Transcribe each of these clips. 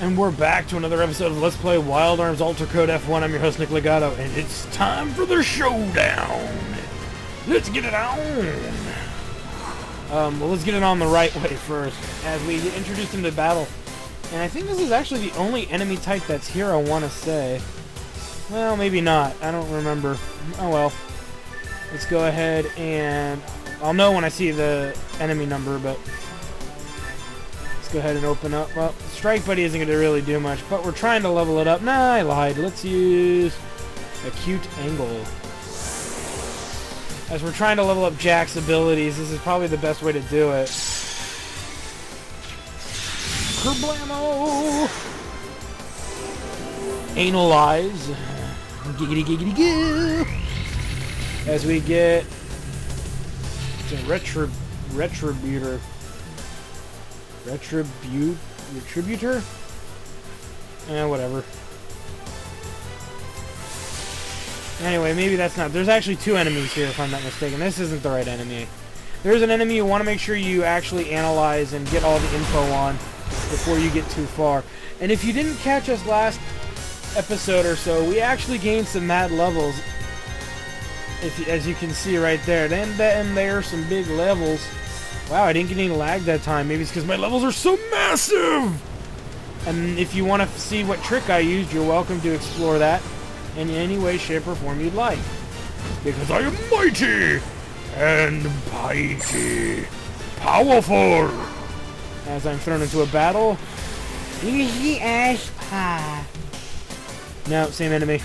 And we're back to another episode of Let's Play Wild Arms Alter Code F1. I'm your host, Nick Legato, and it's time for the showdown. Let's get it on. Well, let's get it on the right way first, as we get introduced into battle. And I think this is actually the only enemy type that's here, I want to say. Well, maybe not. I don't remember. Oh well. Let's go ahead and... I'll know when I see the enemy number, but... Let's go ahead and open up. Well, Strike Buddy isn't going to really do much, but we're trying to level it up. Nah, I lied. Let's use Acute Angle. As we're trying to level up Jack's abilities, this is probably the best way to do it. Kerblamo! Analyze. Giggity giggity goo! As we get the Retributor. Retributor? Whatever. Anyway, maybe that's not... There's actually two enemies here, if I'm not mistaken. This isn't the right enemy. There's an enemy you want to make sure you actually analyze and get all the info on before you get too far. And if you didn't catch us last episode or so, we actually gained some mad levels. As you can see right there. Then there are some big levels. Wow, I didn't get any lag that time. Maybe it's because my levels are so massive! And if you want to see what trick I used, you're welcome to explore that in any way, shape, or form you'd like. Because I am mighty and mighty powerful! As I'm thrown into a battle. No, same enemy.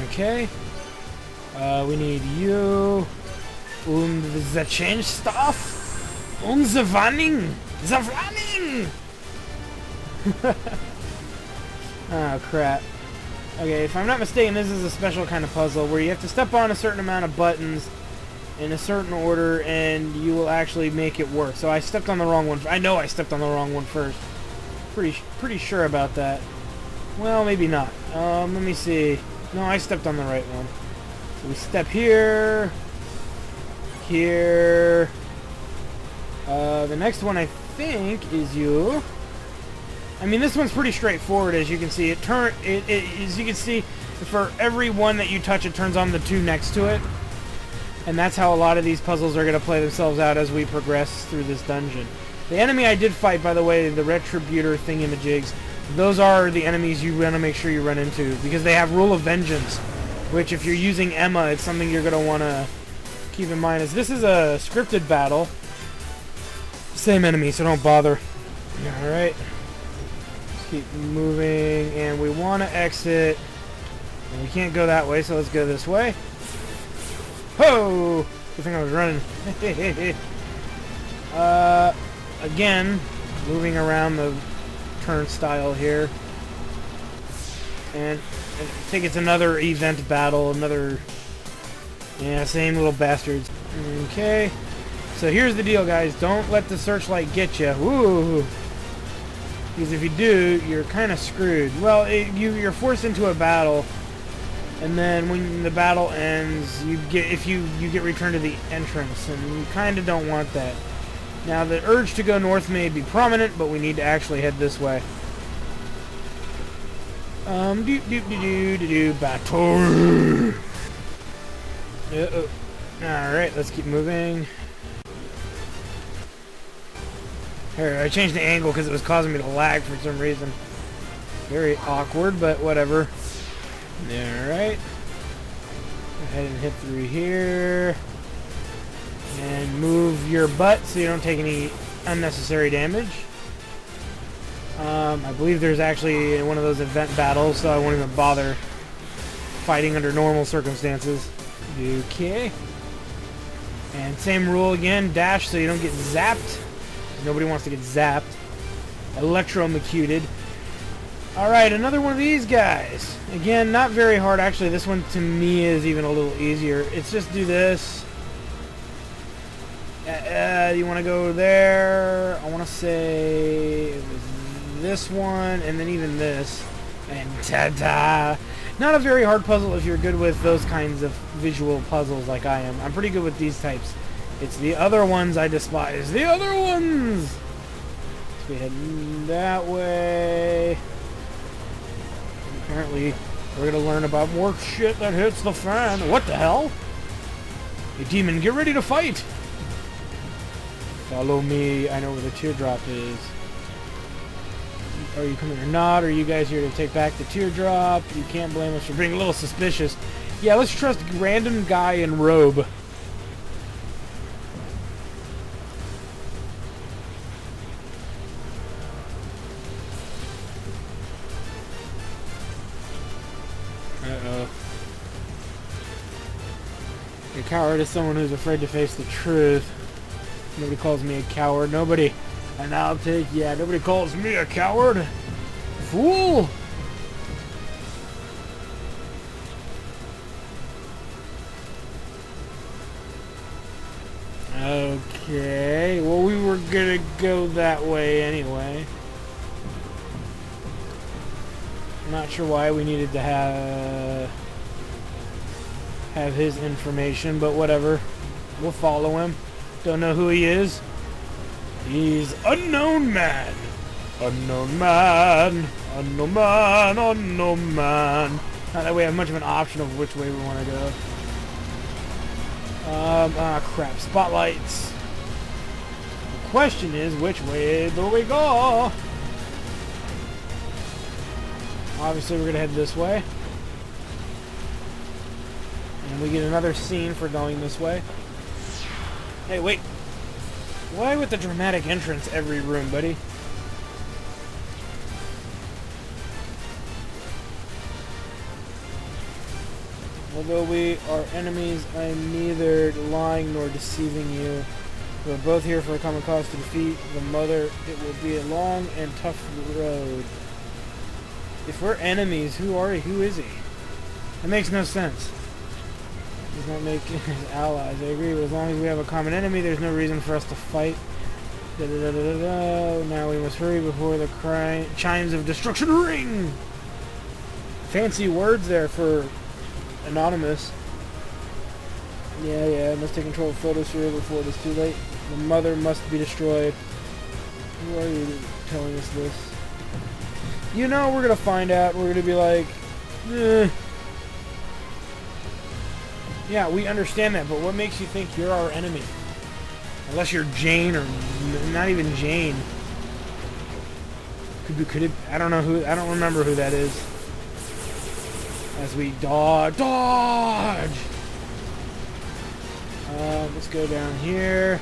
Okay. We need you. And the change stuff. Und the running! The running! Oh, crap. Okay, if I'm not mistaken, this is a special kind of puzzle where you have to step on a certain amount of buttons in a certain order and you will actually make it work. So I stepped on the wrong one. I know I stepped on the wrong one first. Pretty sure about that. Well, maybe not. Let me see. No, I stepped on the right one. So we step here. Here. The next one I think is you. I mean, this one's pretty straightforward, as you can see. As you can see, for every one that you touch, it turns on the two next to it. And that's how a lot of these puzzles are going to play themselves out as we progress through this dungeon. The enemy I did fight, by the way, the Retributor thingamajigs, those are the enemies you want to make sure you run into, because they have Rule of Vengeance, which if you're using Emma, it's something you're going to want to keep in mind. As this is a scripted battle, same enemy, so don't bother. Alright. Let's keep moving, and we want to exit. And we can't go that way, so let's go this way. Ho! Good thing I was running. Again, moving around the turnstile here. And I think it's another event battle, another... Yeah, same little bastards. Okay. So here's the deal, guys. Don't let the searchlight get you. Woo! Because if you do, you're kind of screwed. Well, you're forced into a battle, and then when the battle ends, you get returned to the entrance, and you kind of don't want that. Now, the urge to go north may be prominent, but we need to actually head this way. Battle. Alright, let's keep moving. Here, I changed the angle because it was causing me to lag for some reason. Very awkward, but whatever. Alright. Go ahead and hit through here. And move your butt so you don't take any unnecessary damage. I believe there's actually one of those event battles, so I won't even bother fighting under normal circumstances. Okay. And same rule again, dash so you don't get zapped. Nobody wants to get zapped. Electrocuted. Alright, another one of these guys. Again, not very hard. Actually, this one to me is even a little easier. It's just do this. You want to go there. I want to say it was this one, and then even this. And ta-da! Not a very hard puzzle if you're good with those kinds of visual puzzles like I am. I'm pretty good with these types. It's the other ones I despise. The other ones! So we head that way. obviously, we're gonna learn about more shit that hits the fan. What the hell? Hey, demon, get ready to fight! Follow me. I know where the teardrop is. Are you coming or not? Are you guys here to take back the teardrop? You can't blame us for being a little suspicious. Yeah, let's trust random guy in robe. Uh-oh. A coward is someone who's afraid to face the truth. Nobody calls me a coward. Nobody. And I'll take, yeah, nobody calls me a coward. Fool! Okay, well, we were gonna go that way anyway. Not sure why we needed to have his information, but whatever. We'll follow him. Don't know who he is. He's unknown man. Unknown man. Unknown man. Unknown man. Not that we have much of an option of which way we want to go. Crap. Spotlights. The question is, which way do we go? Obviously, we're going to head this way. And we get another scene for going this way. Hey, wait. Why with the dramatic entrance every room, buddy? Although we are enemies, I am neither lying nor deceiving you. We're both here for a common cause to defeat the mother. It will be a long and tough road. If we're enemies, who are he? Who is he? That makes no sense. He's not making his allies. I agree, but as long as we have a common enemy, there's no reason for us to fight. Now we must hurry before the chimes of destruction ring! Fancy words there for anonymous. Yeah, must take control of photosphere before it is too late. The mother must be destroyed. Who are you telling us this? You know, we're gonna find out. We're gonna be like, Yeah, we understand that, but what makes you think you're our enemy? Unless you're Jane, or not even Jane. Could it? I don't know who. I don't remember who that is. As we dodge. Let's go down here.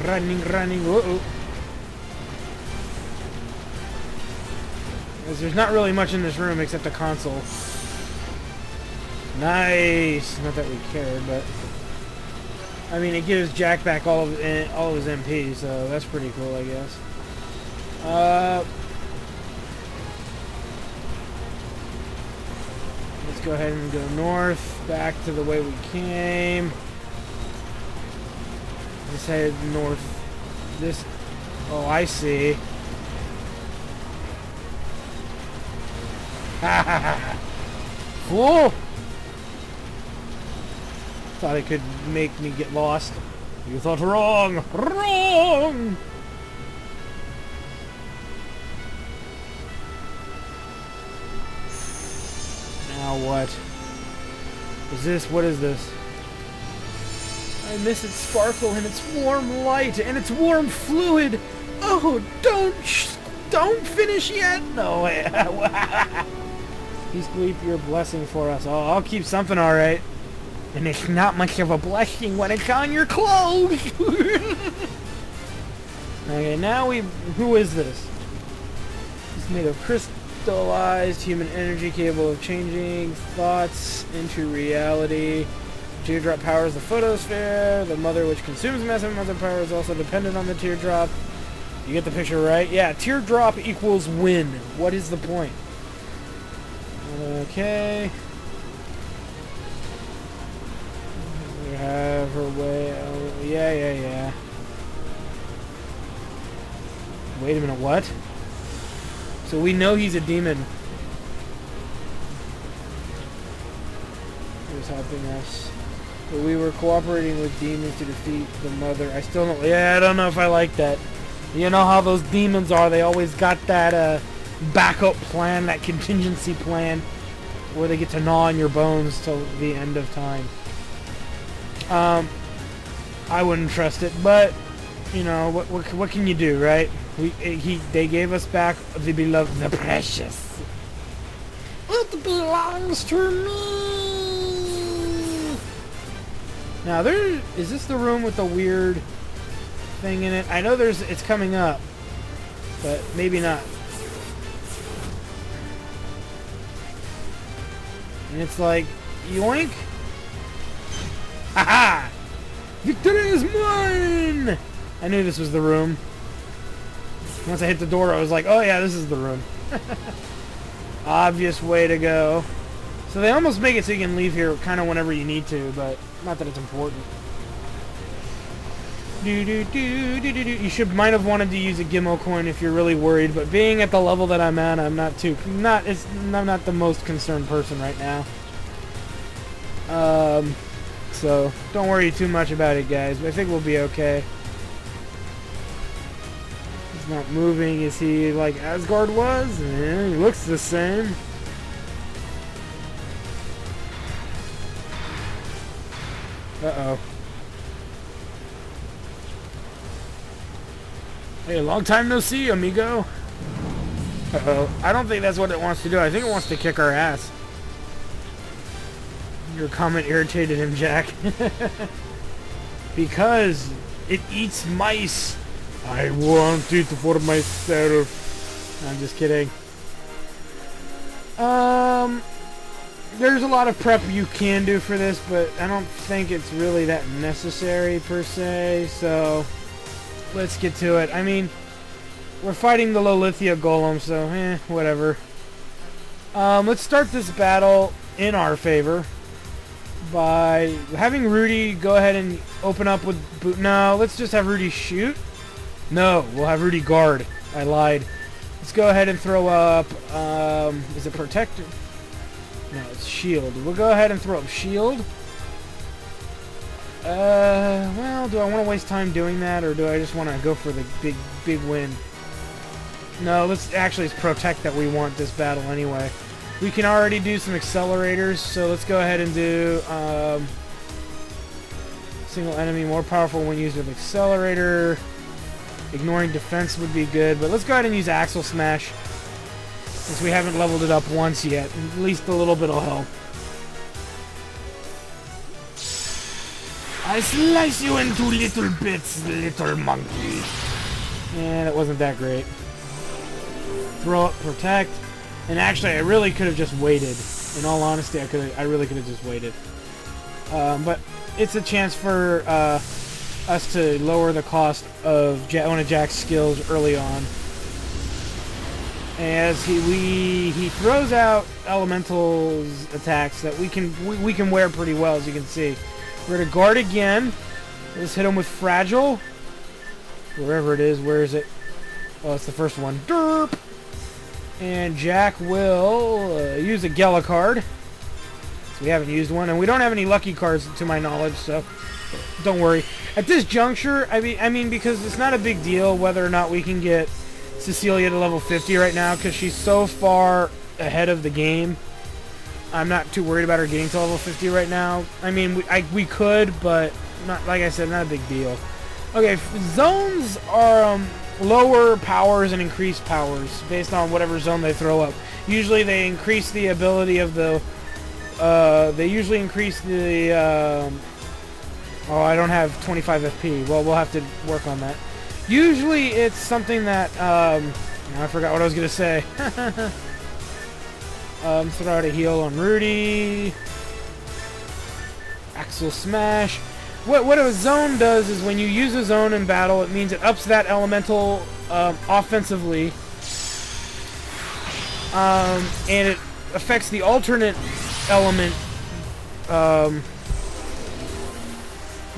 Running. Whoa. There's not really much in this room except a console. Nice. Not that we cared, but I mean, it gives Jack back all of his MP, so that's pretty cool, I guess. Let's go ahead and go north, back to the way we came. Let's head north. This. Oh, I see. Fool! Thought it could make me get lost. You thought wrong! Wrong! Now what? Is this? What is this? I miss its sparkle and its warm light and its warm fluid. Oh, don't finish yet. No way. Please keep your blessing for us. Oh, I'll keep something, all right. And it's not much of a blessing when it's on your clothes. Okay, now who is this? It's made of crystallized human energy capable of changing thoughts into reality. Teardrop powers the photosphere. The mother, which consumes massive amounts of power, is also dependent on the teardrop. You get the picture, right? Yeah, teardrop equals win. What is the point? Okay. We have her way. Oh, yeah. Wait a minute, what? So we know he's a demon. He was helping us. But we were cooperating with demons to defeat the mother. I still don't. Yeah, I don't know if I like that. You know how those demons are. They always got that backup plan, that contingency plan, where they get to gnaw on your bones till the end of time. I wouldn't trust it, but you know what can you do, right? They gave us back the beloved, the precious. It belongs to me. Now is this the room with the weird thing in it? I know it's coming up, but maybe not. And it's like, yoink! Haha! Victory is mine! I knew this was the room. Once I hit the door, I was like, oh yeah, this is the room. Obvious way to go. So they almost make it so you can leave here kind of whenever you need to, but not that it's important. You might have wanted to use a Gimmo coin if you're really worried, but being at the level that I'm at, I'm not the most concerned person right now. So don't worry too much about it, guys. I think we'll be okay. He's not moving. Is he like Asgard was? Yeah, he looks the same. Uh-oh. Hey, long time no see, amigo. Uh-oh. I don't think that's what it wants to do. I think it wants to kick our ass. Your comment irritated him, Jack. Because it eats mice. I want it for myself. I'm just kidding. There's a lot of prep you can do for this, but I don't think it's really that necessary per se, so let's get to it. I mean, we're fighting the Lolithia Golem, so whatever. Let's start this battle in our favor by having Rudy go ahead and open up with no, let's just have Rudy shoot. No, we'll have Rudy guard. I lied. Let's go ahead and throw up, is it protector? No, it's shield. We'll go ahead and throw up shield. Well, do I want to waste time doing that, or do I just want to go for the big win? No, it's protect that we want this battle anyway. We can already do some accelerators, so let's go ahead and do, single enemy more powerful when used with accelerator. Ignoring defense would be good, but let's go ahead and use Axle Smash, since we haven't leveled it up once yet. At least a little bit will help. I slice you into little bits, little monkey. Yeah, that wasn't that great. Throw up, protect, and actually, I really could have just waited. In all honesty, I really could have just waited. But it's a chance for us to lower the cost of one of Jack's skills early on. As he throws out elementals attacks that we can wear pretty well, as you can see. We're gonna guard again. Let's hit him with fragile. Wherever it is, where is it? Oh, it's the first one. Derp. And Jack will use a Gela card. So we haven't used one, and we don't have any lucky cards to my knowledge, so don't worry. At this juncture, I mean, because it's not a big deal whether or not we can get Cecilia to level 50 right now, because she's so far ahead of the game. I'm not too worried about her getting to level 50 right now. I mean, we could, but not, like I said, not a big deal. Okay, zones are lower powers and increased powers based on whatever zone they throw up. Usually they increase the ability of the... they usually increase the... oh, I don't have 25 FP. Well, we'll have to work on that. Usually it's something that... I forgot what I was going to say. Throw out a heal on Rudy. Axle Smash. What a zone does is when you use a zone in battle, it means it ups that elemental offensively. And it affects the alternate element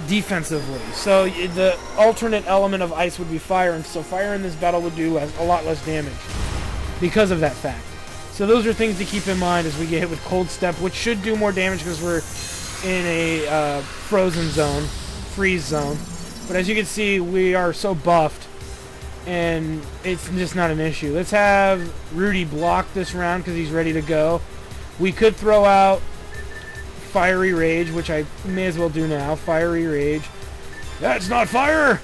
defensively. So the alternate element of ice would be fire, and so fire in this battle would do a lot less damage because of that fact. So those are things to keep in mind as we get hit with Cold Step, which should do more damage because we're in a frozen zone, freeze zone. But as you can see, we are so buffed and it's just not an issue. Let's have Rudy block this round because he's ready to go. We could throw out Fiery Rage, which I may as well do now. Fiery Rage. That's not fire!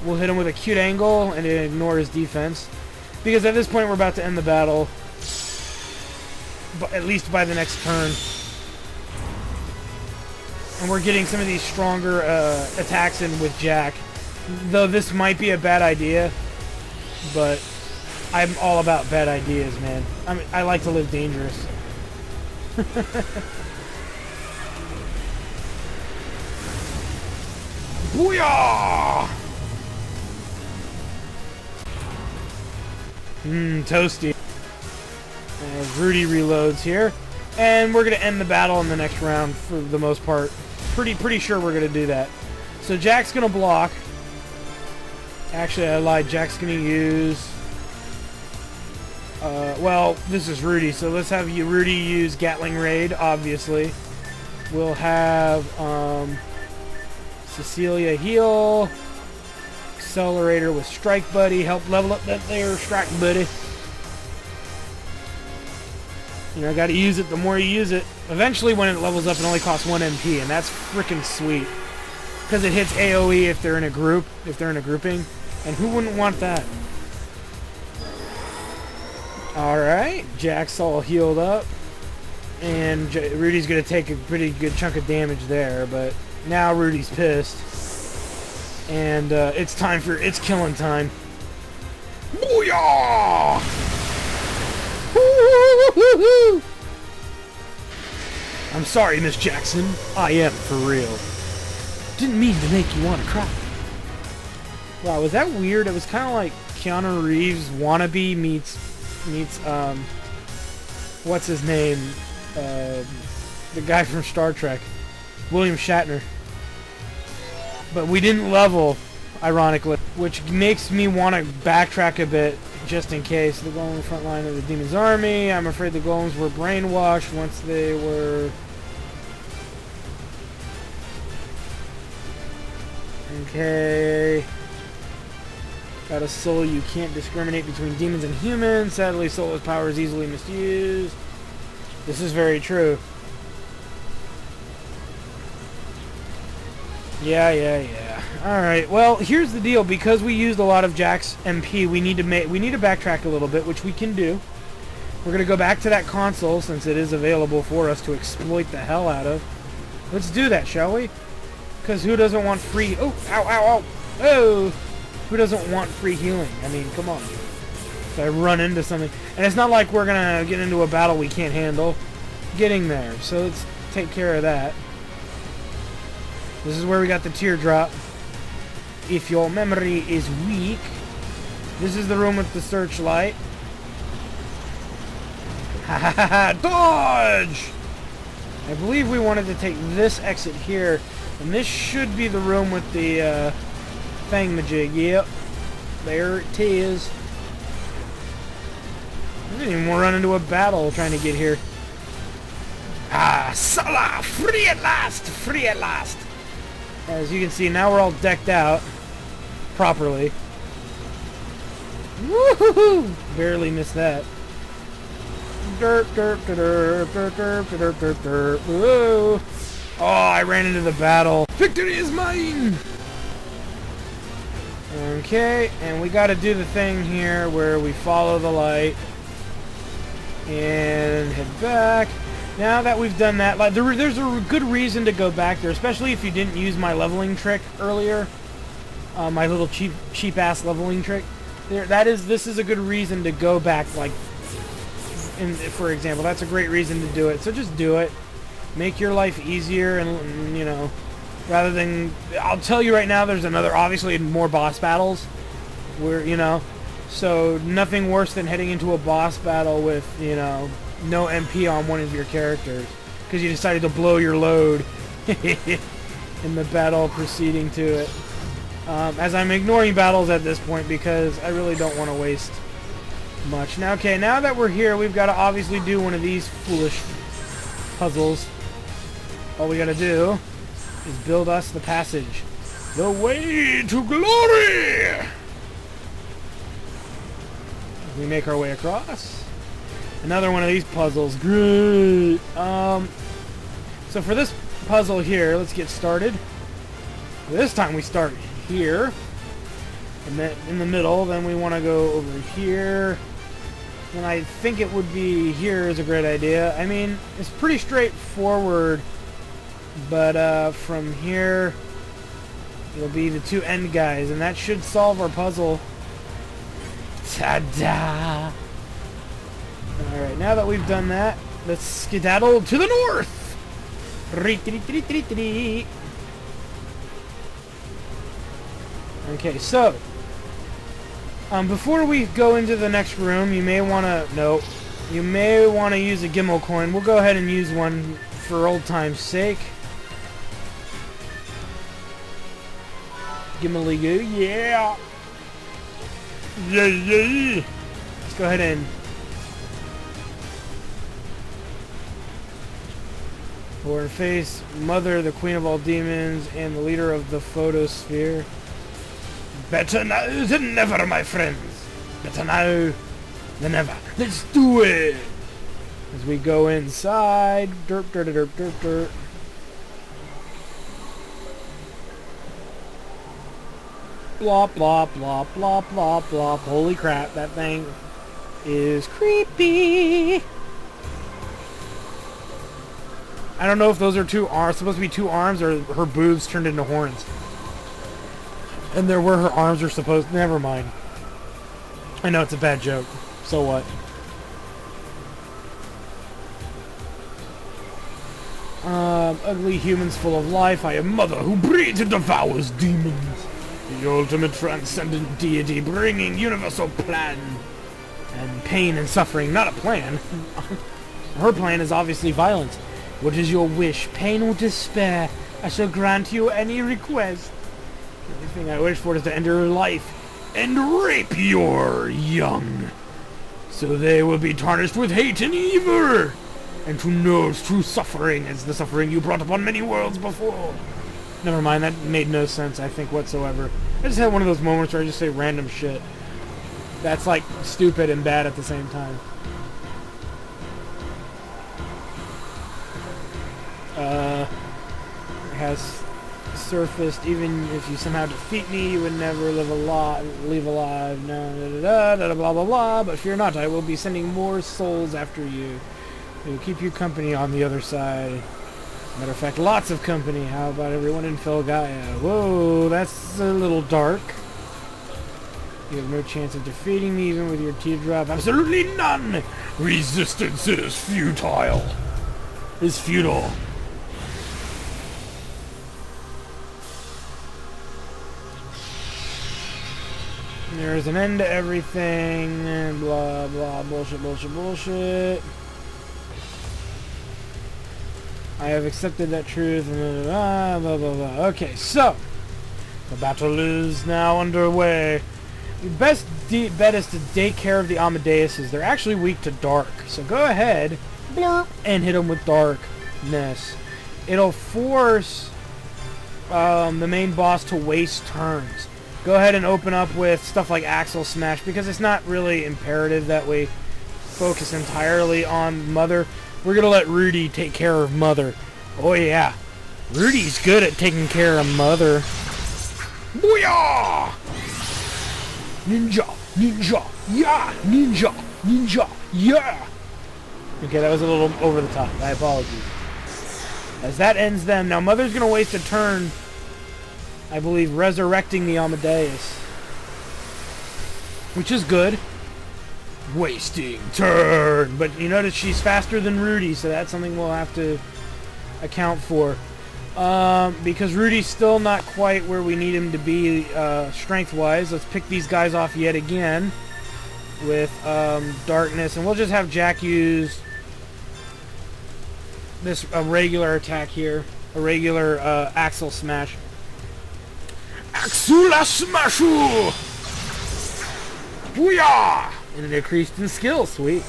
We'll hit him with a cute angle and ignore his defense. Because at this point we're about to end the battle. But at least by the next turn. And we're getting some of these stronger attacks in with Jack. Though this might be a bad idea. But I'm all about bad ideas, man. I like to live dangerous. Booyah! Toasty. As Rudy reloads here. And we're going to end the battle in the next round for the most part. Pretty sure we're going to do that. So Jack's going to block. Actually, I lied. Jack's going to use... well, this is Rudy, so let's have Rudy use Gatling Raid, obviously. We'll have Cecilia heal. Accelerator with Strike Buddy. Help level up that there Strike Buddy. You know, gotta use it the more you use it. Eventually, when it levels up, it only costs 1 MP, and that's freaking sweet. Because it hits AoE if they're in a group, if they're in a grouping. And who wouldn't want that? Alright, Jack's all healed up. And Rudy's going to take a pretty good chunk of damage there, but now Rudy's pissed. And it's killing time. Booyah! Woo-hoo-hoo-hoo-hoo! I'm sorry, Miss Jackson. I am for real. Didn't mean to make you want to cry. Wow, was that weird? It was kind of like Keanu Reeves wannabe meets what's his name? The guy from Star Trek, William Shatner. But we didn't level, ironically, which makes me want to backtrack a bit just in case. The golem front line of the demon's army. I'm afraid the golems were brainwashed once they were... Okay. Got a soul. You can't discriminate between demons and humans. Sadly, soulless power is easily misused. This is very true. Yeah. Alright, well, here's the deal. Because we used a lot of Jack's MP, we need to backtrack a little bit, which we can do. We're going to go back to that console, since it is available for us to exploit the hell out of. Let's do that, shall we? Because who doesn't want free... Oh, ow. Oh! Who doesn't want free healing? I mean, come on. If I run into something... And it's not like we're going to get into a battle we can't handle. Getting there. So let's take care of that. This is where we got the teardrop. If your memory is weak. This is the room with the searchlight. Ha ha ha ha! Dodge! I believe we wanted to take this exit here. And this should be the room with the... Thingamajig, yep. There it is. We didn't even run into a battle trying to get here. Ah, Salah! Free at last! Free at last! As you can see, now we're all decked out. Properly. Woohoo! Barely missed that. Derp, derp, derp, derp, derp, derp, derp, derp. Woo! Oh, I ran into the battle. Victory is mine! Okay, and we got to do the thing here where we follow the light and head back. Now that we've done that, like there's a good reason to go back there, especially if you didn't use my leveling trick earlier, my little cheap ass leveling trick. This is a good reason to go back. Like, for example, that's a great reason to do it. So just do it. Make your life easier, and you know. Rather than, I'll tell you right now, there's obviously more boss battles, where, you know, so nothing worse than heading into a boss battle with, you know, no MP on one of your characters, because you decided to blow your load in the battle proceeding to it. As I'm ignoring battles at this point, because I really don't want to waste much. Now, okay, now that we're here, we've got to obviously do one of these foolish puzzles. All we got to do is build us the passage. The way to glory! we make our way across. Another one of these puzzles. Great. So for this puzzle here, let's get started. This time we start here. And then in the middle, then we want to go over here. And I think it would be here is a great idea. I mean, it's pretty straightforward. But from here, it'll be the two end guys. And that should solve our puzzle. Ta-da! Alright, now that we've done that, let's skedaddle to the north! Okay, so before we go into the next room, you may want to use a Gimmel coin. We'll go ahead and use one for old time's sake. Gimmely goo, yeah! Yeah! Let's go ahead and or face Mother, the Queen of all demons, and the leader of the photosphere. Better now than never, my friends. Better now than ever. Let's do it! As we go inside. Derp, derp, derp, derp, derp. Blop, blop, blop, blop, blop, blop. Holy crap, that thing is creepy. I don't know if those are supposed to be two arms or her boobs turned into horns. And there were her arms are supposed... Never mind. I know it's a bad joke. So what? Ugly humans full of life. I am Mother who breeds and devours demons. The ultimate transcendent deity bringing universal plan. And pain and suffering, not a plan. Her plan is obviously violence. What is your wish? Pain or despair? I shall grant you any request. The only thing I wish for is to end your life and rape your young. So they will be tarnished with hate and evil. And who knows true suffering is the suffering you brought upon many worlds before. Never mind, that made no sense, I think, whatsoever. I just had one of those moments where I just say random shit. That's like stupid and bad at the same time. Has surfaced. Even if you somehow defeat me, you would never leave alive. No, blah blah blah. But fear not, I will be sending more souls after you. They will keep you company on the other side. Matter of fact, lots of company. How about everyone in Felgaia? Whoa, that's a little dark. You have no chance of defeating me, even with your teardrop. Absolutely none. Resistance is futile. Is futile. There's an end to everything, and blah, blah, bullshit, bullshit, bullshit. I have accepted that truth, and blah, blah, blah, blah. Okay, so, the battle is now underway. Your best bet is to take care of the Amadeuses. They're actually weak to dark, so go ahead and hit them with darkness. It'll force the main boss to waste turns. Go ahead and open up with stuff like Axle Smash, because it's not really imperative that we focus entirely on Mother. We're going to let Rudy take care of Mother. Oh yeah, Rudy's good at taking care of Mother. Booyah! Ninja! Ninja! Yeah! Ninja! Ninja! Yeah! Okay, that was a little over the top. I apologize. As that ends them, now Mother's going to waste a turn, I believe, resurrecting the Amadeus. Which is good. Wasting turn. But you notice she's faster than Rudy, so that's something we'll have to account for. Because Rudy's still not quite where we need him to be strength-wise. Let's pick these guys off yet again with darkness. And we'll just have Jack use a regular attack here. A regular Axle Smash. Axula Smashu! Booyah! And it increased in skill, sweet.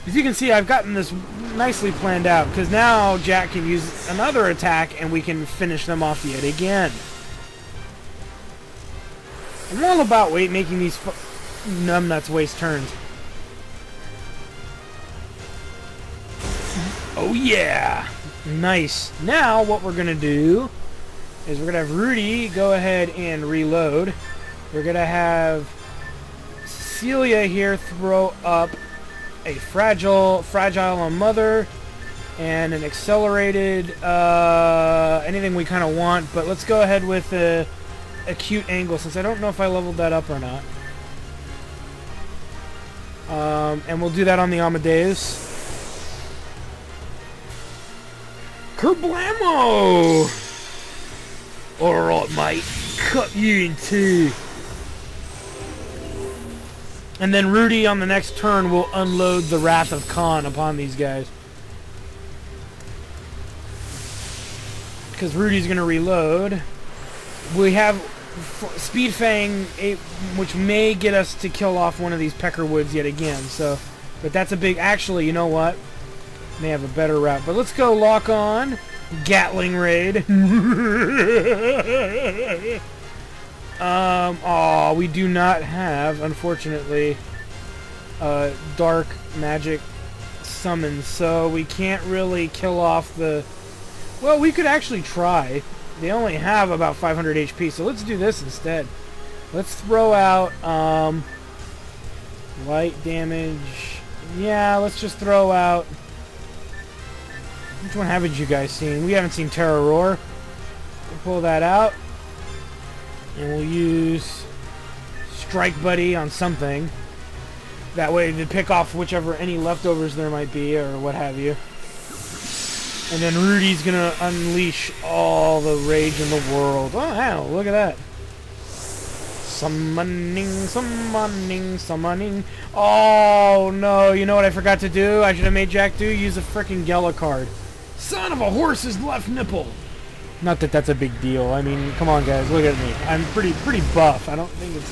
As you can see, I've gotten this nicely planned out, because now Jack can use another attack and we can finish them off yet again. I'm all about making these numbnuts waste turns. Oh yeah! Nice. Now what we're gonna do is we're gonna have Rudy go ahead and reload. We're gonna have Cecilia here throw up a fragile on Mother and an accelerated anything we kind of want, but let's go ahead with a acute angle since I don't know if I leveled that up or not. And we'll do that on the Amadeus. Kerblamo! Alright, mate. Cut you in two. And then Rudy on the next turn will unload the Wrath of Khan upon these guys. Because Rudy's going to reload. We have Speed Fang, which may get us to kill off one of these Peckerwoods yet again. So, but that's a big... Actually, you know what? May have a better route. But let's go lock on. Gatling Raid. Oh, we do not have, unfortunately, dark magic summons, so we can't really kill off the... Well, we could actually try. They only have about 500 HP, so let's do this instead. Let's throw out, light damage. Yeah, let's just throw out... Which one haven't you guys seen? We haven't seen Terror Roar. We'll pull that out. And we'll use Strike Buddy on something. That way to pick off whichever any leftovers there might be or what have you. And then Rudy's gonna unleash all the rage in the world. Oh, wow, look at that. Summoning, summoning, summoning. Oh, no, you know what I forgot to do? I should have made Jack do? Use a frickin' Gela card. Son of a horse's left nipple. Not that that's a big deal. I mean, come on, guys, look at me. I'm pretty buff. I don't think it's...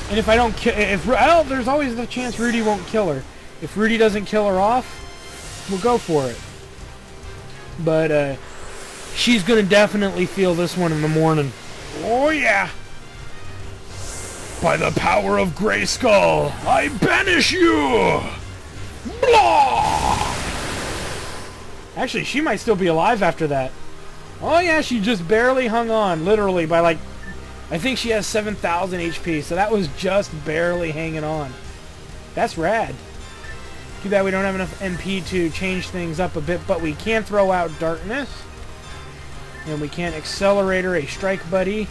And if I don't kill... there's always the chance Rudy won't kill her. If Rudy doesn't kill her off, we'll go for it. But, she's gonna definitely feel this one in the morning. Oh, yeah! By the power of Grayskull, I banish you! Blah! Actually, she might still be alive after that. Oh yeah, she just barely hung on, literally, by like... I think she has 7,000 HP, so that was just barely hanging on. That's rad. Too bad we don't have enough MP to change things up a bit, but we can throw out Darkness. And we can Accelerator a Strike Buddy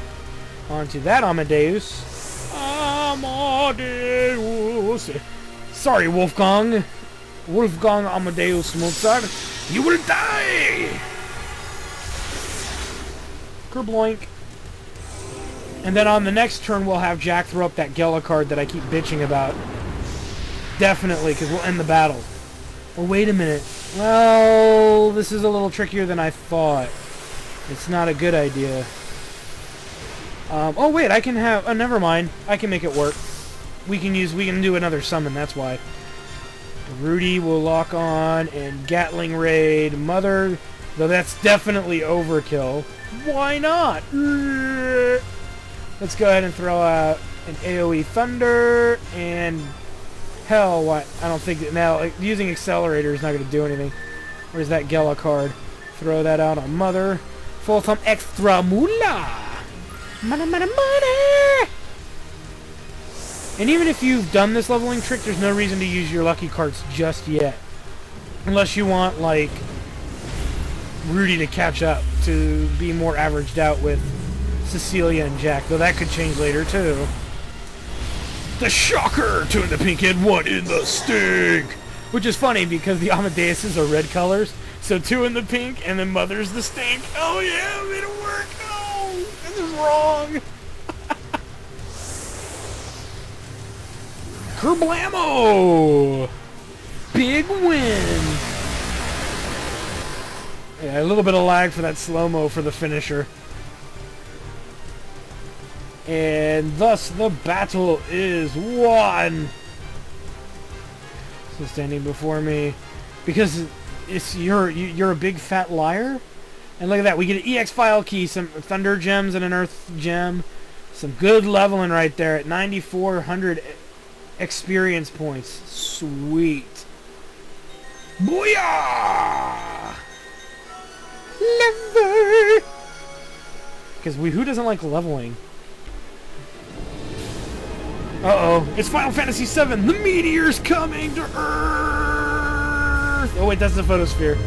onto that Amadeus. Amadeus! Sorry, Wolfgang. Wolfgang Amadeus Mozart. You will die! Kerbloink. And then on the next turn, we'll have Jack throw up that Gela card that I keep bitching about. Definitely, because we'll end the battle. Oh, wait a minute. Well, this is a little trickier than I thought. It's not a good idea. Oh, wait, I can have... Oh, never mind. I can make it work. We can do another summon, that's why. Rudy will lock on and Gatling Raid Mother, though that's definitely overkill. Why not? Let's go ahead and throw out an AoE Thunder and hell, what? I don't think that now using Accelerator is not going to do anything. Where's that Gela card? Throw that out on Mother. Full thumb extra moolah. Money, money, money. And even if you've done this leveling trick, there's no reason to use your lucky cards just yet. Unless you want, like, Rudy to catch up, to be more averaged out with Cecilia and Jack. Though that could change later, too. The shocker! Two in the pink and one in the stink! Which is funny, because the Amadeuses are red colors. So two in the pink, and then Mother's the stink. Oh yeah, made it work! Oh, this is wrong! Kerblammo! Big win! Yeah, a little bit of lag for that slow-mo for the finisher. And thus the battle is won! So standing before me, because it's you're a big fat liar? And look at that, we get an EX file key, some Thunder Gems and an Earth Gem. Some good leveling right there at 9,400 experience points. Sweet. Booyah! Level! Because who doesn't like leveling? Uh-oh. It's Final Fantasy VII. The meteor's coming to Earth! Oh, wait, that's the photosphere.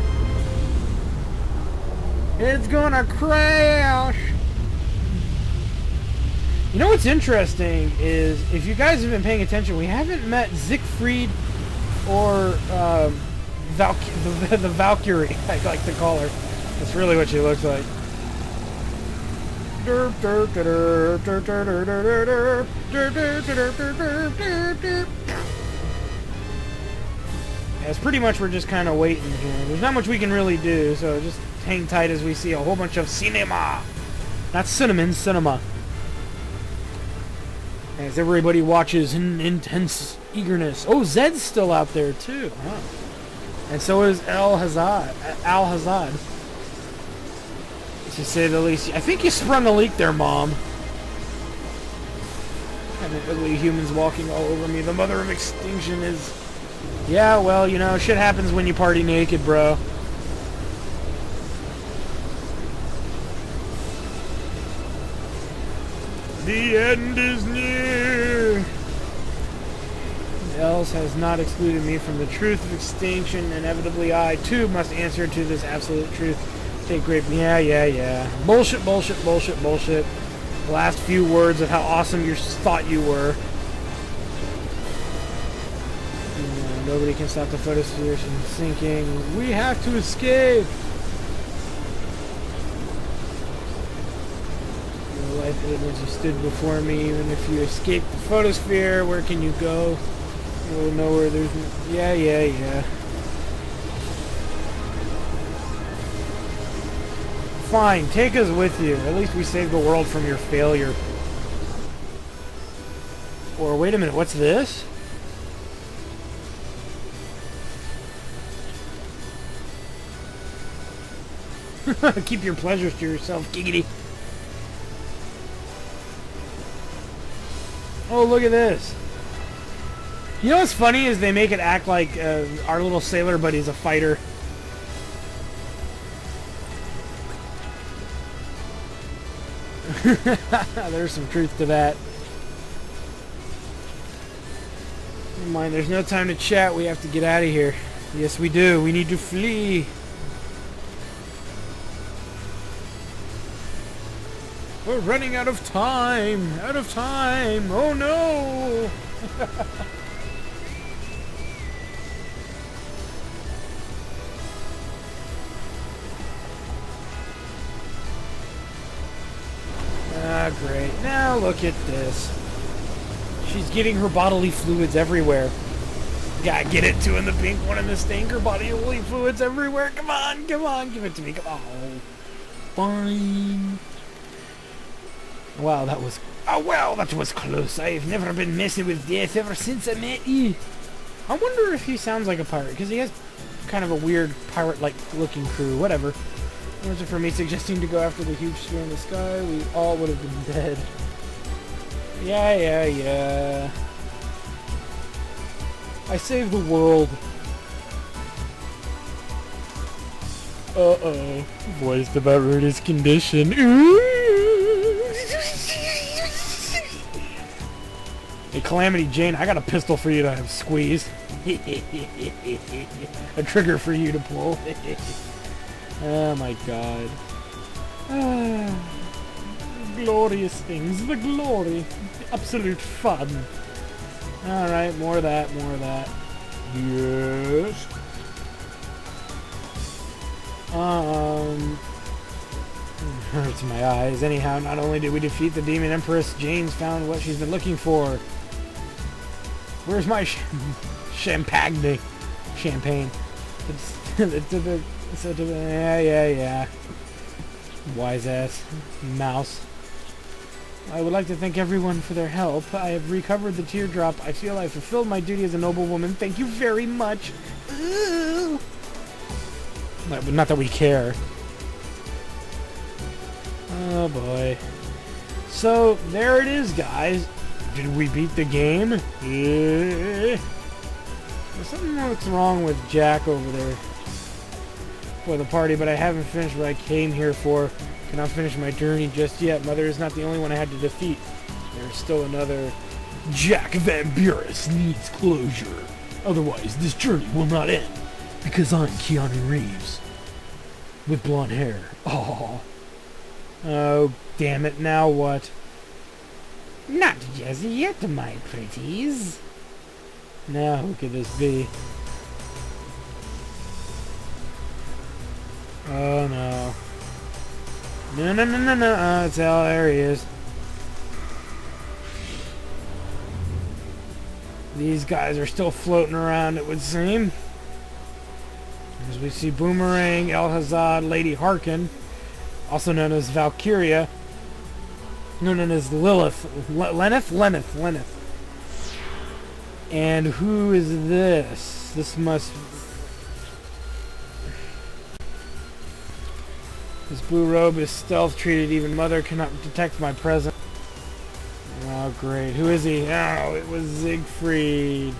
It's gonna crash! You know what's interesting is, if you guys have been paying attention, we haven't met Siegfried or the Valkyrie, I like to call her. That's really what she looks like. Yeah, it's pretty much we're just kind of waiting here. There's not much we can really do, so just hang tight as we see a whole bunch of cinema. Not cinnamon, cinema. As everybody watches in intense eagerness. Oh, Zed's still out there too. Huh. And so is Al-Hazad. To say the least. I think you sprung a leak there, Mom. Having ugly humans walking all over me. The mother of extinction is... Yeah, well, you know, shit happens when you party naked, bro. The end is near. Else has not excluded me from the truth of extinction. Inevitably, I, too, must answer to this absolute truth. Take great... Yeah. Bullshit. The last few words of how awesome you thought you were. Nobody can stop the photosphere from sinking. We have to escape! Your life once you stood before me. Even if you escape the photosphere, where can you go? You'll know where there's... Yeah. Fine, take us with you. At least we saved the world from your failure. Or, wait a minute, what's this? Keep your pleasures to yourself, giggity. Oh, look at this. You know what's funny is they make it act like our little sailor buddy's a fighter. There's some truth to that. Never mind, there's no time to chat. We have to get out of here. Yes, we do. We need to flee. We're running out of time. Oh no. Ah, great. Now look at this. She's getting her bodily fluids everywhere. Gotta get it, two in the pink, one in the stink. Her bodily fluids everywhere. Come on, give it to me. Come on. Fine. Wow, that was... Oh, well, that was close. I've never been messing with death ever since I met you. I wonder if he sounds like a pirate, because he has kind of a weird pirate-like looking crew. Whatever. It wasn't for me suggesting to go after the huge sphere in the sky. We all would have been dead. Yeah. I saved the world. Uh-oh. Voiced about Rudy's condition. Ooh. Hey, Calamity Jane, I got a pistol for you to squeeze. A trigger for you to pull. Oh my god. Glorious things. The glory. The absolute fun. Alright, more of that. Yes. Hurts my eyes. Anyhow, not only did we defeat the Demon Empress, Jane's found what she's been looking for. Where's my champagne? Yeah. Wise ass mouse. I would like to thank everyone for their help. I have recovered the teardrop. I feel I fulfilled my duty as a noble woman. Thank you very much. Ooh. Not that we care. Oh boy. So, there it is, guys. Did we beat the game? There's something looks wrong with Jack over there for the party, but I haven't finished what I came here for. Cannot finish my journey just yet. Mother is not the only one I had to defeat. There's still another. Jack Van Buren needs closure. Otherwise, this journey will not end. Because I'm Keanu Reeves. With blonde hair. Oh. Oh, damn it. Now what? Not just yet, my pretties. Now, who could this be? Oh, no. No. It's all there he is. These guys are still floating around, it would seem. As we see Boomerang, El Hazard, Lady Harkin, also known as Valkyria, known as Lilith. Lenneth. And who is this? This must... This blue robe is stealth treated. Even Mother cannot detect my presence. Oh, great. Who is he? Oh, it was Siegfried.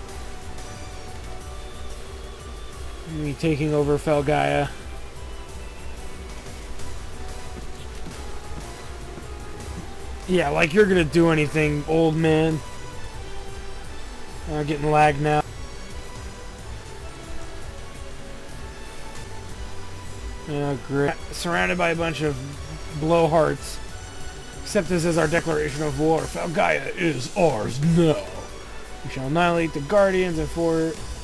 Me taking over Felgaia. Yeah, like you're gonna do anything, old man. Getting lagged now. Oh, great. Surrounded by a bunch of blowhards. Accept this as our declaration of war. Felgaia is ours now. We shall annihilate the Guardians and for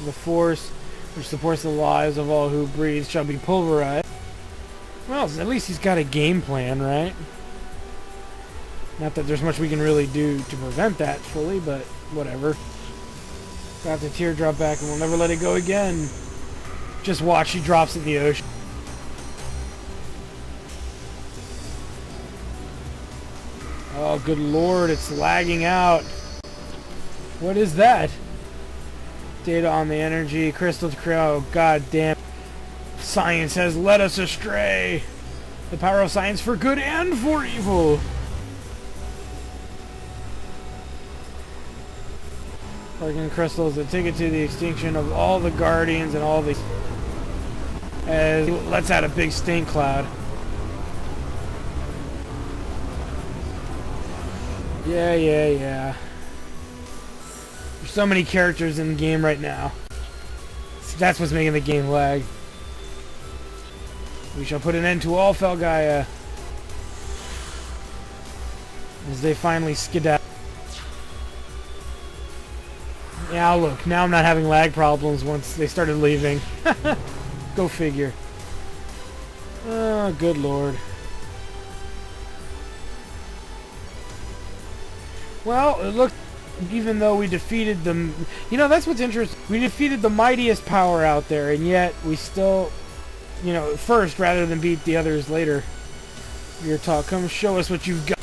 the Force, which supports the lives of all who breathe, shall be pulverized. Well, at least he's got a game plan, right? Not that there's much we can really do to prevent that fully, but whatever. Got the teardrop back and we'll never let it go again. Just watch, she drops in the ocean. Oh, good lord, it's lagging out. What is that? Data on the energy, crystal to create. Oh, god damn. Science has led us astray. The power of science for good and for evil. Organ crystals that take it to the extinction of all the Guardians and all the... As lets out a big stink cloud. Yeah. There's so many characters in the game right now. So that's what's making the game lag. We shall put an end to all Felgaia. As they finally skedaddle. Yeah, look, now I'm not having lag problems once they started leaving. Go figure. Oh, good lord. Well, it looked, even though we defeated them, you know, that's what's interesting. We defeated the mightiest power out there, and yet we still, you know, first rather than beat the others later. Your talk, come show us what you've got.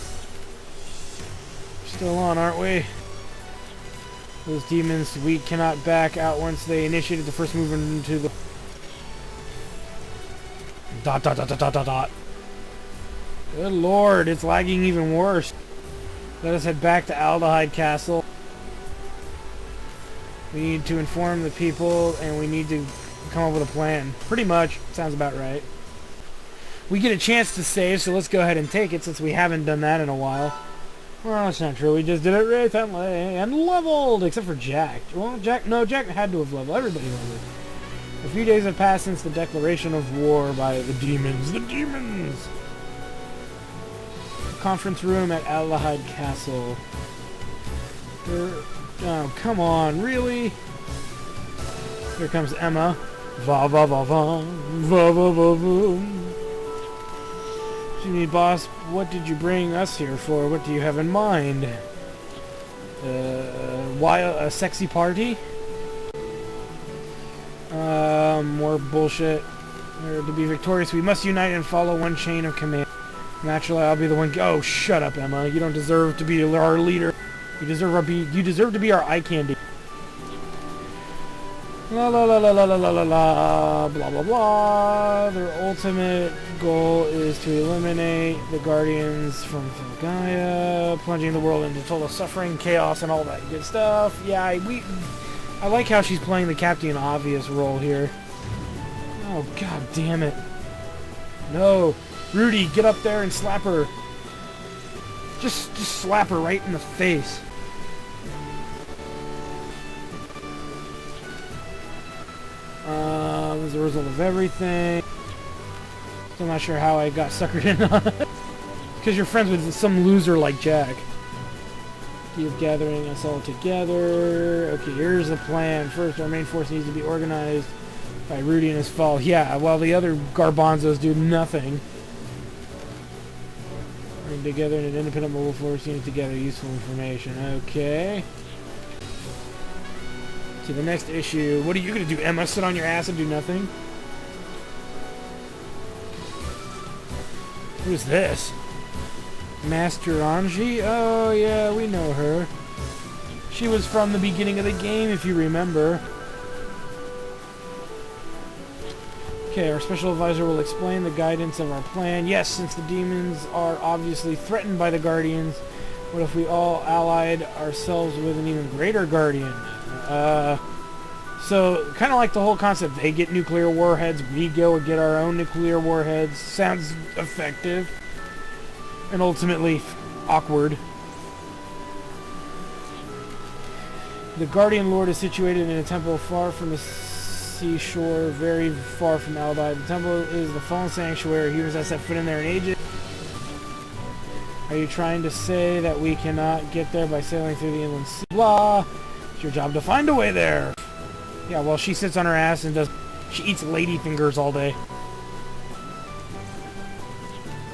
Still on, aren't we? Those demons, we cannot back out once they initiated the first movement into the... Dot. Good lord, it's lagging even worse. Let us head back to Aldehyde Castle. We need to inform the people, and we need to come up with a plan. Pretty much. Sounds about right. We get a chance to save, so let's go ahead and take it, since we haven't done that in a while. Well, that's not true. We just did it recently and leveled, except for Jack. Well, Jack had to have leveled. Everybody leveled. A few days have passed since the declaration of war by the demons. The demons! Conference room at Aldehyde Castle. Oh, come on, really? Here comes Emma. Va va va va. Va va va va. Jimmy boss, what did you bring us here for? What do you have in mind? Why a sexy party? More bullshit. To be victorious, we must unite and follow one chain of command. Naturally, I'll be the one. Oh, shut up, Emma. You don't deserve to be our leader. You deserve to be our eye candy. La la la la la la la la la, blah blah blah. Their ultimate goal is to eliminate the Guardians from Gaia, plunging the world into total suffering, chaos, and all that good stuff. Yeah, I like how she's playing the Captain Obvious role here. Oh, god damn it. No. Rudy, get up there and slap her. Just slap her right in the face. As a result of everything. Still not sure how I got suckered in on it. Because you're friends with some loser like Jack. You're gathering us all together. Okay, here's the plan. First, our main force needs to be organized by Rudy and his fall. Yeah, while the other garbanzos do nothing. Bring together in an independent mobile force unit together. Useful information. Okay. To the next issue. What are you going to do, Emma? Sit on your ass and do nothing? Who's this? Master Anji? Oh, yeah, we know her. She was from the beginning of the game, if you remember. Okay, our special advisor will explain the guidance of our plan. Yes, since the demons are obviously threatened by the Guardians, what if we all allied ourselves with an even greater Guardian? So, kind of like the whole concept. They get nuclear warheads, we go and get our own nuclear warheads. Sounds effective. And ultimately, awkward. The Guardian Lord is situated in a temple far from the seashore, very far from Aldi. The temple is the fallen sanctuary. Humans have set foot in there in ages. Are you trying to say that we cannot get there by sailing through the inland sea? Blah. It's your job to find a way there. Yeah, well, she sits on her ass and she eats lady fingers all day.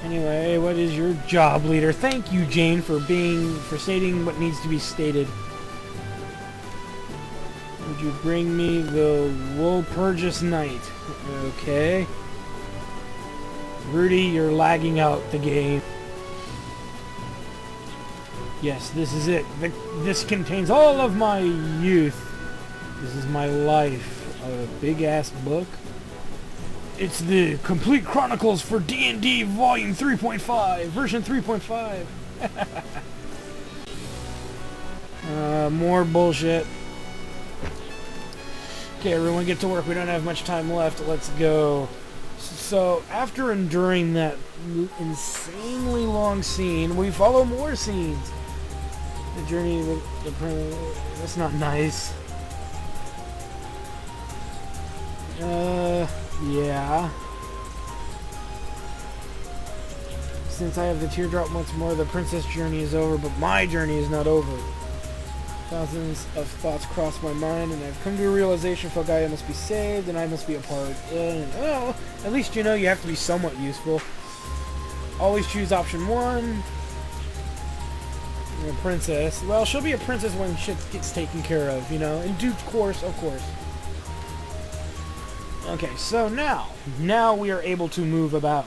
Anyway, what is your job, leader? Thank you, Jane, for stating what needs to be stated. Would you bring me the Walpurgis Knight? Okay. Rudy, you're lagging out the game. Yes, this is it. This contains all of my youth. This is my life. A big-ass book. It's the Complete Chronicles for D&D Volume 3.5, version 3.5. More bullshit. Okay, everyone get to work. We don't have much time left. Let's go. So, after enduring that insanely long scene, we follow more scenes. The journey with the prince. That's not nice. Yeah. Since I have the teardrop once more, the princess journey is over, but my journey is not over. Thousands of thoughts cross my mind, and I've come to a realization Gaia must be saved, and I must be a part. Oh, at least you know you have to be somewhat useful. Always choose option 1. A princess. Well, she'll be a princess when shit gets taken care of, you know, in due course, of course. Okay, so now we are able to move about.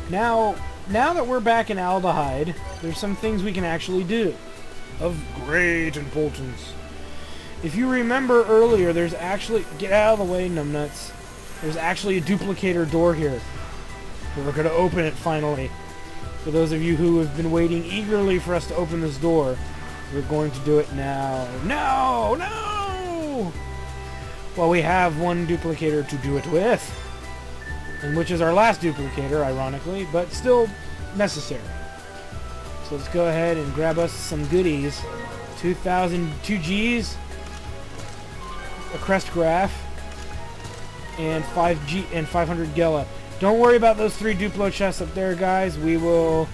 Now that we're back in Aldehyde, there's some things we can actually do of great importance. If you remember earlier, there's actually... Get out of the way, numbnuts. There's actually a duplicator door here. We're going to open it finally. For those of you who have been waiting eagerly for us to open this door, we're going to do it now. No! No! Well, we have one duplicator to do it with, and which is our last duplicator, ironically, but still necessary. So let's go ahead and grab us some goodies. 2,002 Gs, a crest graph, and 5G and 500 Gela. Don't worry about those 3 Duplo chests up there, guys. We will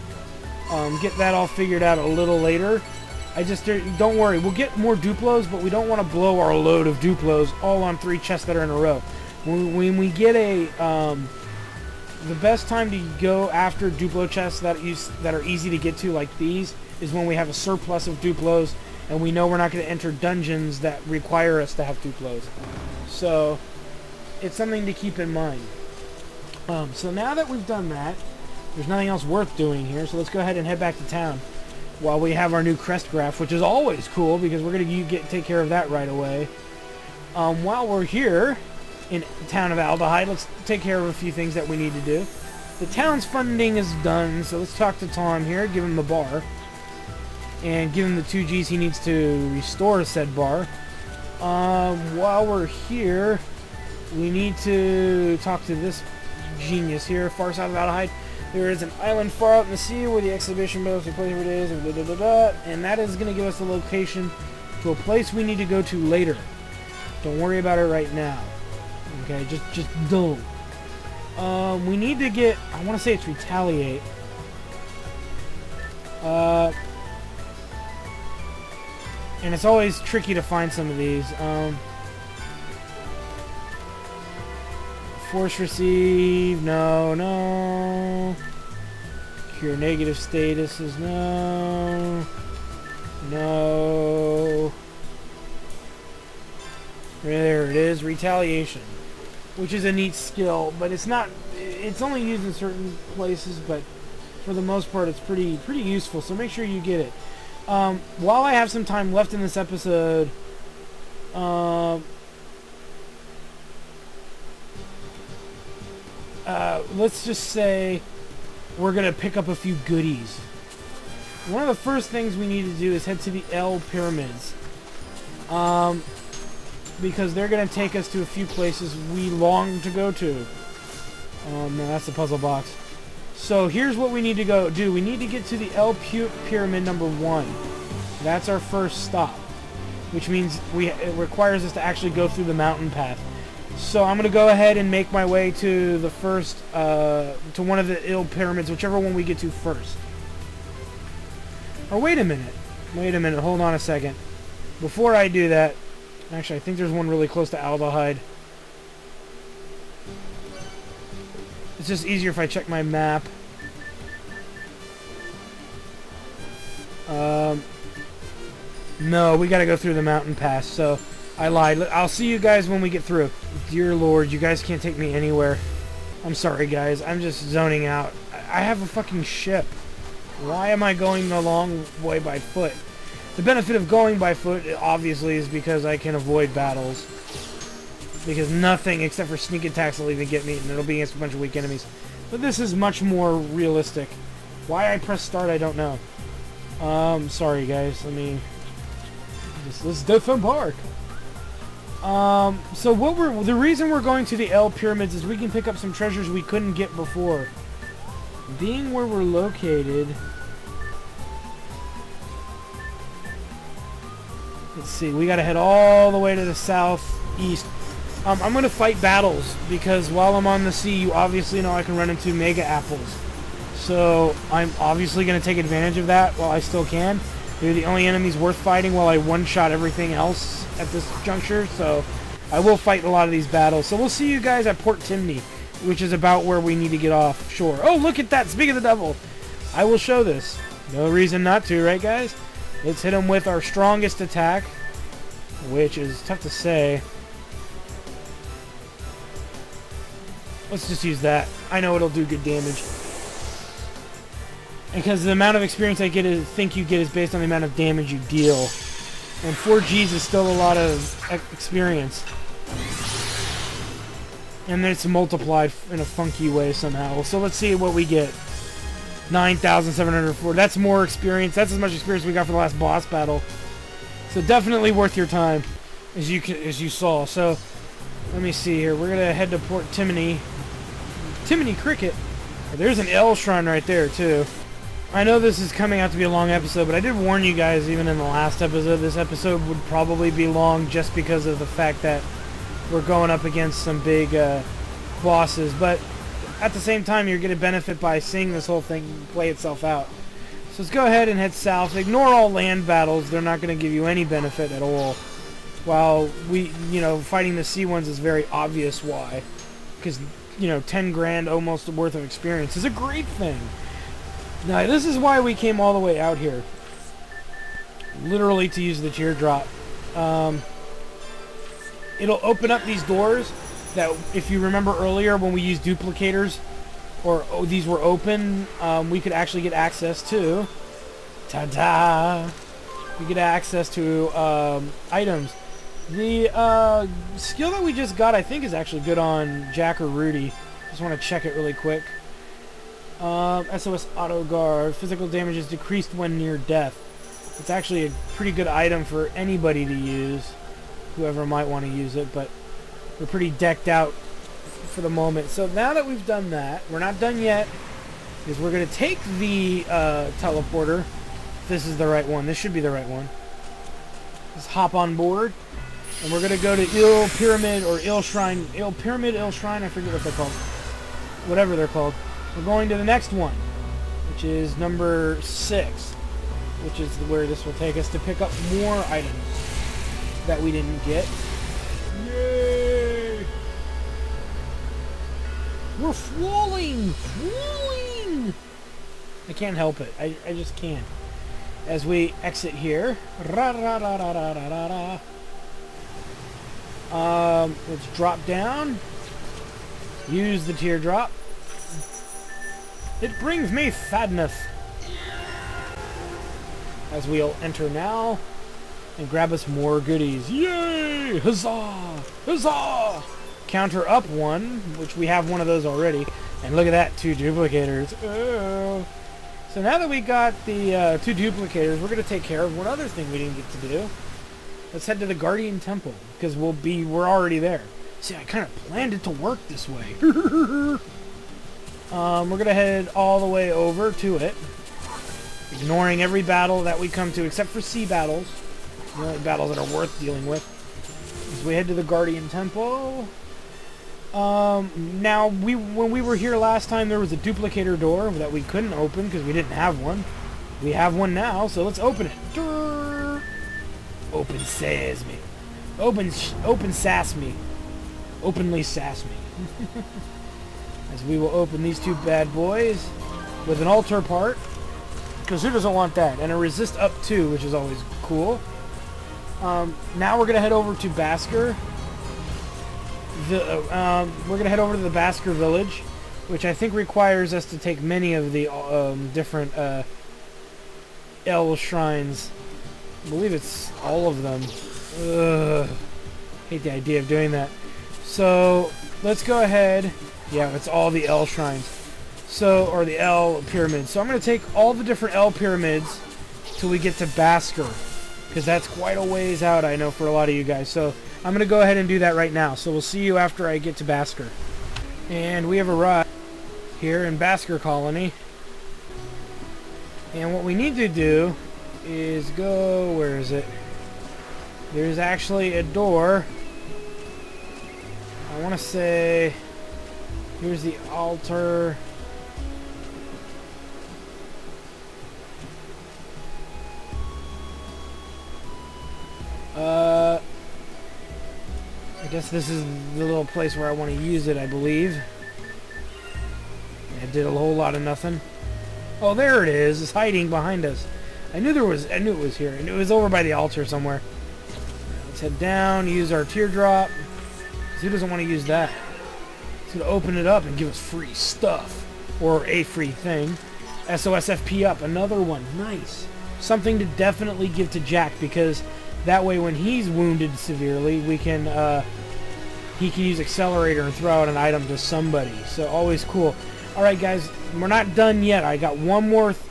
get that all figured out a little later. Don't worry, we'll get more Duplos, but we don't want to blow our load of Duplos all on 3 chests that are in a row. When we get the best time to go after Duplo chests that are easy to get to, like these, is when we have a surplus of Duplos, and we know we're not going to enter dungeons that require us to have Duplos. So, it's something to keep in mind. So now that we've done that, there's nothing else worth doing here, so let's go ahead and head back to town. While we have our new crest graph, which is always cool because we're going to take care of that right away. While we're here in the town of Aldehyde, let's take care of a few things that we need to do. The town's funding is done, so let's talk to Tom here, give him the bar, and give him the 2 Gs he needs to restore said bar. While we're here, we need to talk to this genius here, far south of Aldehyde. There is an island far out in the sea where the exhibition boats are playing for days, and that is going to give us the location to a place we need to go to later. Don't worry about it right now. Okay, just don't. We need to get, I want to say it's retaliate. And it's always tricky to find some of these. Force receive, no. Cure negative statuses, no. There it is, retaliation, which is a neat skill, but it's not. It's only used in certain places, but for the most part, it's pretty useful. So make sure you get it. While I have some time left in this episode, let's just say we're gonna pick up a few goodies. One of the first things we need to do is head to the L pyramids, because they're gonna take us to a few places we long to go to. No, that's the puzzle box. So here's what we need to go do. We need to get to the L pyramid number 1. That's our first stop, which means it requires us to actually go through the mountain path. So I'm going to go ahead and make my way to the first, to one of the L pyramids, whichever one we get to first. Or wait a minute, hold on a second. Before I do that, actually I think there's one really close to Aldehyde. It's just easier if I check my map. No, we gotta go through the mountain pass, so I lied. I'll see you guys when we get through. Dear Lord, you guys can't take me anywhere. I'm sorry, guys. I'm just zoning out. I have a fucking ship. Why am I going the long way by foot? The benefit of going by foot, obviously, is because I can avoid battles. Because nothing except for sneak attacks will even get me, and it'll be against a bunch of weak enemies. But this is much more realistic. Why I press start, I don't know. Sorry guys, let's disembark. So the reason we're going to the L pyramids is we can pick up some treasures we couldn't get before. Being where we're located, let's see, we gotta head all the way to the southeast. I'm going to fight battles, because while I'm on the sea, you obviously know I can run into mega apples. So I'm obviously going to take advantage of that while I still can. They're the only enemies worth fighting while I one-shot everything else at this juncture. So I will fight a lot of these battles. So we'll see you guys at Port Timney, which is about where we need to get offshore. Oh, look at that! Speak of the devil! I will show this. No reason not to, right guys? Let's hit him with our strongest attack, which is tough to say. Let's just use that. I know it'll do good damage. Because the amount of experience I think you get is based on the amount of damage you deal. And 4 Gs is still a lot of experience. And then it's multiplied in a funky way somehow. So let's see what we get. 9,704. That's more experience. That's as much experience we got for the last boss battle. So definitely worth your time, as you saw. So let me see here. We're gonna head to Port Timney. Timney Cricket. There's an L shrine right there too. I know this is coming out to be a long episode, but I did warn you guys even in the last episode. This episode would probably be long just because of the fact that we're going up against some big bosses. But at the same time, you're going to benefit by seeing this whole thing play itself out. So let's go ahead and head south. Ignore all land battles. They're not going to give you any benefit at all. While fighting the sea ones is very obvious why. Because, 10 grand almost worth of experience is a great thing. Now, this is why we came all the way out here. Literally to use the teardrop. It'll open up these doors that, if you remember earlier when we used duplicators, or these were open, we could actually get access to. Ta-da! We get access to items. The skill that we just got, I think, is actually good on Jack or Rudy. Just want to check it really quick. SOS Auto Guard. Physical damage is decreased when near death. It's actually a pretty good item for anybody to use. Whoever might want to use it, but we're pretty decked out for the moment. So now that we've done that, we're not done yet, is we're going to take the teleporter. This is the right one. This should be the right one. Just hop on board. And we're going to go to Ill Pyramid or Ill Shrine. Ill Pyramid, Ill Shrine, I forget what they're called. Whatever they're called. We're going to the next one, which is number 6, which is where this will take us to pick up more items that we didn't get. Yay! We're falling! Falling! I can't help it. I just can't. As we exit here. Let's drop down. Use the teardrop. It brings me sadness. As we'll enter now and grab us more goodies. Yay! Huzzah! Huzzah! Counter up one, which we have one of those already. And look at that, 2 duplicators. Oh. So now that we got the 2 duplicators, we're going to take care of one other thing we didn't get to do. Let's head to the Guardian Temple, because we're already there. See, I kind of planned it to work this way. We're going to head all the way over to it, ignoring every battle that we come to, except for sea battles. The only battles that are worth dealing with. As we head to the Guardian Temple. Now, when we were here last time, there was a duplicator door that we couldn't open because we didn't have one. We have one now, so let's open it. Durr. Open sass me. Open sass me. Openly sass me. As we will open these 2 bad boys with an altar part, because who doesn't want that? And a resist up 2, which is always cool. Now we're gonna head over to Basker. We're gonna head over to the Basker village, which I think requires us to take many of the different L shrines. I believe it's all of them. Ugh. Hate the idea of doing that. So let's go ahead. Yeah, it's all the L shrines. So, or the L pyramids. So I'm going to take all the different L pyramids till we get to Basker, because that's quite a ways out, I know, for a lot of you guys. So I'm going to go ahead and do that right now. So we'll see you after I get to Basker. And we have arrived here in Basker Colony. And what we need to do is go, where is it? There's actually a door. I want to say, here's the altar. I guess this is the little place where I want to use it, I believe. I did a whole lot of nothing. Oh, there it is. It's hiding behind us. I knew it was here. And it was over by the altar somewhere. Let's head down, use our teardrop. Who doesn't want to use that? It's going to open it up and give us free stuff. Or a free thing. SOSFP up. Another one. Nice. Something to definitely give to Jack, because that way when he's wounded severely, we can he can use Accelerator and throw out an item to somebody. So always cool. Alright guys, we're not done yet. I got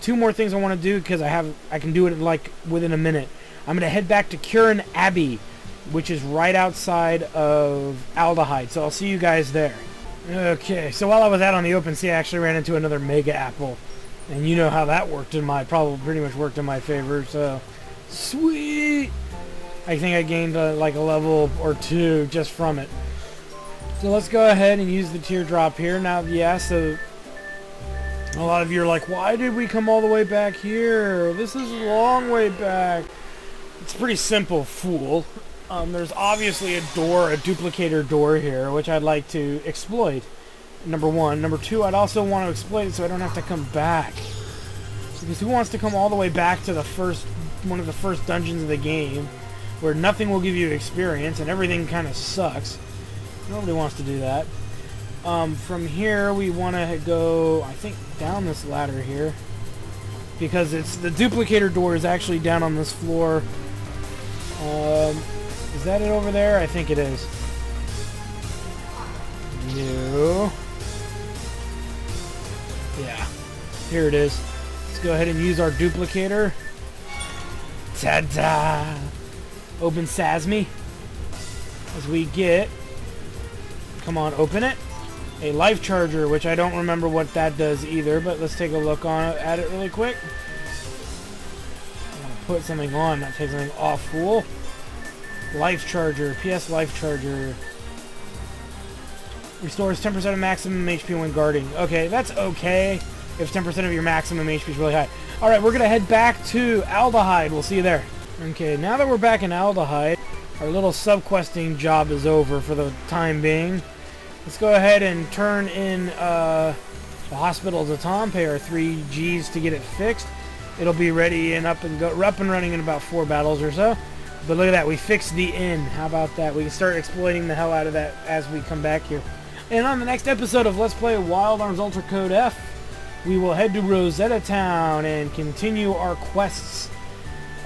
two more things I want to do, because I can do it like within a minute. I'm going to head back to Curran Abbey, which is right outside of Aldehyde. So I'll see you guys there. Okay, so while I was out on the open sea, I actually ran into another Mega Apple. And you know how that worked probably pretty much worked in my favor, so sweet! I think I gained like a level or 2 just from it. So let's go ahead and use the teardrop here. Now, yeah, so a lot of you are like, why did we come all the way back here? This is a long way back. It's pretty simple, fool. There's obviously a duplicator door here, which I'd like to exploit. Number 1. Number 2, I'd also want to exploit it so I don't have to come back. Because who wants to come all the way back to one of the first dungeons of the game, where nothing will give you experience and everything kind of sucks? Nobody wants to do that. From here, we want to go, I think, down this ladder here, because the duplicator door is actually down on this floor. Is that it over there? I think it is. No. Yeah. Here it is. Let's go ahead and use our duplicator. Ta-da! Open Sasme. As we get... Come on, open it. A life charger, which I don't remember what that does either, but let's take a look at it really quick. I'm gonna put something on, not take something off, fool. Life charger, PS life charger. Restores 10% of maximum HP when guarding. Okay, that's okay if 10% of your maximum HP is really high. Alright, we're gonna head back to Aldehyde. We'll see you there. Okay, now that we're back in Aldehyde, our little sub-questing job is over for the time being. Let's go ahead and turn in the hospital to Tom, pay our 3 Gs to get it fixed. It'll be ready and up and running in about 4 battles or so. But look at that, we fixed the inn. How about that? We can start exploiting the hell out of that as we come back here. And on the next episode of Let's Play Wild Arms Ultra Code F, we will head to Rosetta Town and continue our quests,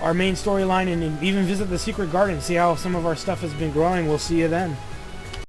our main storyline, and even visit the secret garden, see how some of our stuff has been growing. We'll see you then.